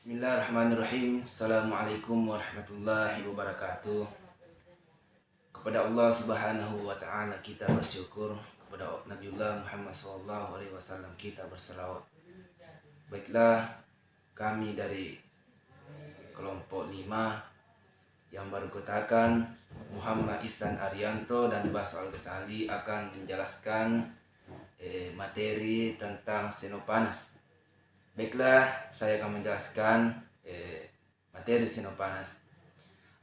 Bismillahirrahmanirrahim. Assalamualaikum warahmatullahi wabarakatuh. Kepada Allah Subhanahu wa taala kita bersyukur, kepada Nabiullah Muhammad SAW kita berselawat. Baiklah, kami dari kelompok 5 yang beranggotakan Muhammad Ihsan Arianto dan Bas Al-Ghazali akan menjelaskan materi tentang Sinopanas. Baiklah, saya akan menjelaskan materi Sinopanas.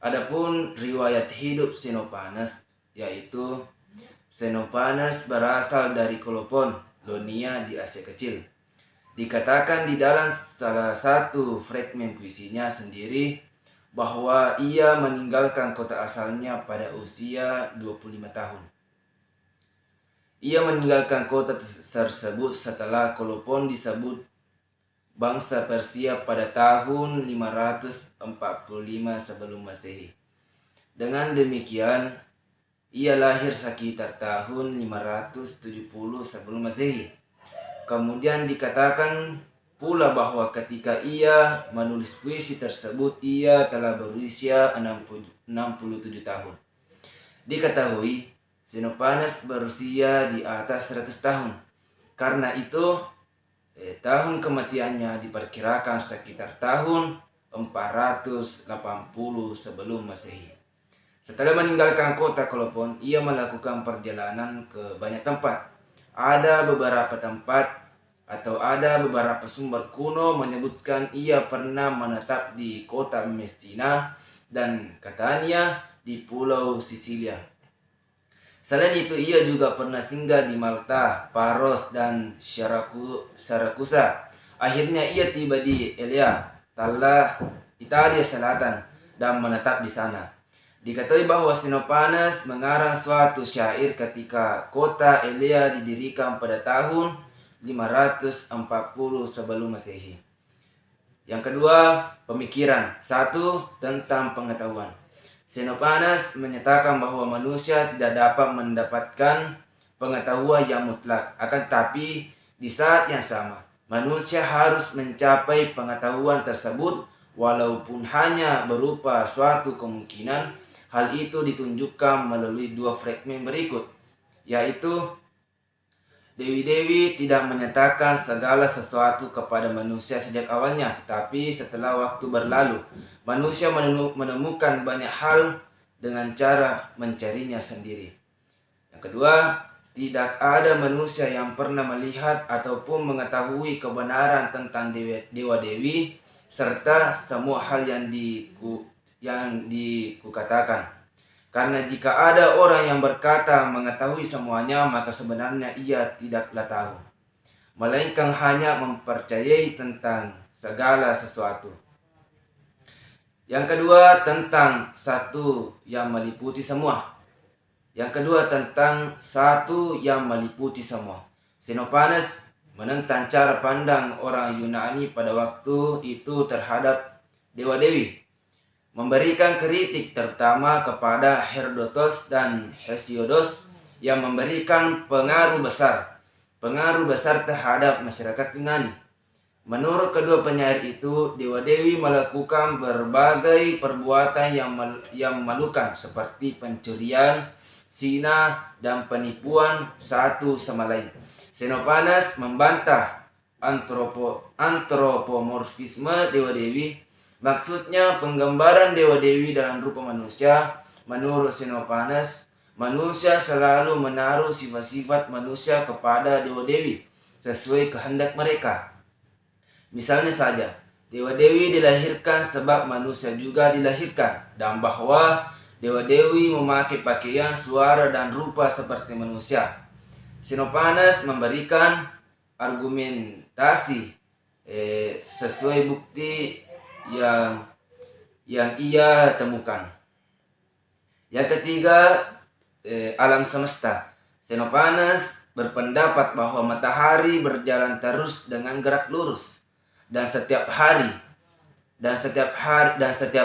Adapun riwayat hidup Sinopanas, yaitu Sinopanas berasal dari Kolopon, Ionia di Asia Kecil. Dikatakan di dalam salah satu fragmen puisinya sendiri bahwa ia meninggalkan kota asalnya pada usia 25 tahun. Ia meninggalkan kota tersebut setelah Kolopon disebut bangsa Persia pada tahun 545 sebelum Masehi. Dengan demikian, ia lahir sekitar tahun 570 sebelum Masehi. Kemudian dikatakan pula bahwa ketika ia menulis puisi tersebut, ia telah berusia 67 tahun. Diketahui Sinopanas berusia di atas 100 tahun. Karena itu, tahun kematiannya diperkirakan sekitar tahun 480 sebelum Masehi. Setelah meninggalkan kota Kolopon, ia melakukan perjalanan ke banyak tempat. Ada beberapa sumber kuno menyebutkan ia pernah menetap di kota Messina dan Catania di Pulau Sisilia. Selain itu, ia juga pernah singgah di Malta, Paros, dan Sarakusa. Akhirnya ia tiba di Elea, Italia Selatan, dan menetap di sana. Diketahui bahwa Sinopanas mengarang suatu syair ketika kota Elea didirikan pada tahun 540 sebelum Masehi. Yang kedua, pemikiran. 1. Tentang pengetahuan. Sinopanas menyatakan bahwa manusia tidak dapat mendapatkan pengetahuan yang mutlak. Akan tetapi, di saat yang sama, manusia harus mencapai pengetahuan tersebut walaupun hanya berupa suatu kemungkinan. Hal itu ditunjukkan melalui 2 fragmen berikut, yaitu dewi-dewi tidak menyatakan segala sesuatu kepada manusia sejak awalnya, tetapi setelah waktu berlalu, manusia menemukan banyak hal dengan cara mencarinya sendiri. Yang kedua, tidak ada manusia yang pernah melihat ataupun mengetahui kebenaran tentang dewa-dewi serta semua hal yang dikukatakan. Karena jika ada orang yang berkata mengetahui semuanya, maka sebenarnya ia tidaklah tahu, melainkan hanya mempercayai tentang segala sesuatu. Yang kedua, tentang satu yang meliputi semua. Sinopanas menentang cara pandang orang Yunani pada waktu itu terhadap dewa-dewi, memberikan kritik terutama kepada Herodotos dan Hesiodos yang memberikan pengaruh besar terhadap masyarakat Yunani. Menurut kedua penyair itu, dewa-dewi melakukan berbagai perbuatan yang memalukan seperti pencurian, zina, dan penipuan satu sama lain. Sinopanas membantah antropomorfisme dewa-dewi. Maksudnya penggambaran dewa-dewi dalam rupa manusia. Menurut Sinopanas, manusia selalu menaruh sifat-sifat manusia kepada dewa-dewi sesuai kehendak mereka. Misalnya saja, dewa-dewi dilahirkan sebab manusia juga dilahirkan, dan bahwa dewa-dewi memakai pakaian, suara, dan rupa seperti manusia. Sinopanas memberikan argumentasi sesuai bukti yang ia temukan. Yang ketiga, alam semesta. Sinopanas berpendapat bahwa matahari berjalan terus dengan gerak lurus, dan setiap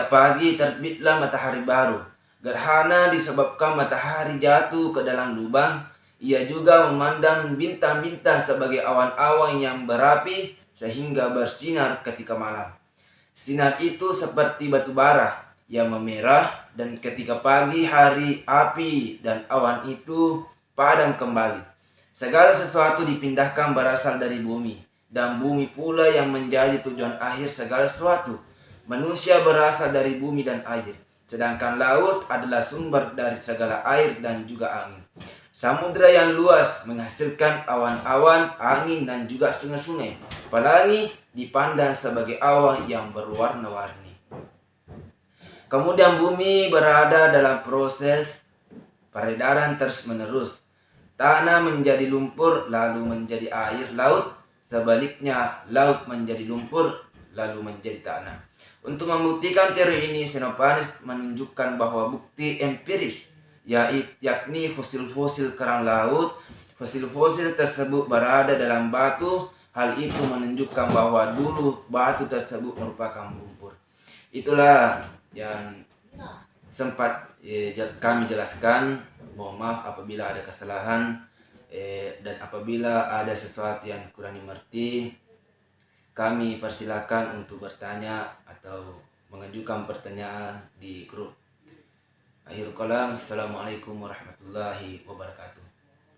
pagi terbitlah matahari baru. Gerhana disebabkan matahari jatuh ke dalam lubang. Ia juga memandang bintang-bintang sebagai awan-awan yang berapi sehingga bersinar ketika malam. Sinar itu seperti batu bara yang memerah, dan ketika pagi hari api dan awan itu padam kembali. Segala sesuatu dipindahkan berasal dari bumi, dan bumi pula yang menjadi tujuan akhir segala sesuatu. Manusia berasal dari bumi dan air, sedangkan laut adalah sumber dari segala air dan juga angin. Samudra yang luas menghasilkan awan-awan, angin, dan juga sungai-sungai. Pelangi dipandang sebagai awan yang berwarna-warni. Kemudian bumi berada dalam proses peredaran terus-menerus. Tanah menjadi lumpur lalu menjadi air laut, sebaliknya laut menjadi lumpur lalu menjadi tanah. Untuk membuktikan teori ini, Xenophanes menunjukkan bahwa bukti empiris, yakni fosil-fosil kerang laut. Fosil-fosil tersebut berada dalam batu. Hal itu menunjukkan bahwa dulu batu tersebut merupakan lumpur. Itulah yang sempat kami jelaskan. Mohon maaf apabila ada kesalahan, dan apabila ada sesuatu yang kurang dimengerti, kami persilakan untuk bertanya atau mengajukan pertanyaan di grup. Akhirul kalam, assalamualaikum warahmatullahi wabarakatuh.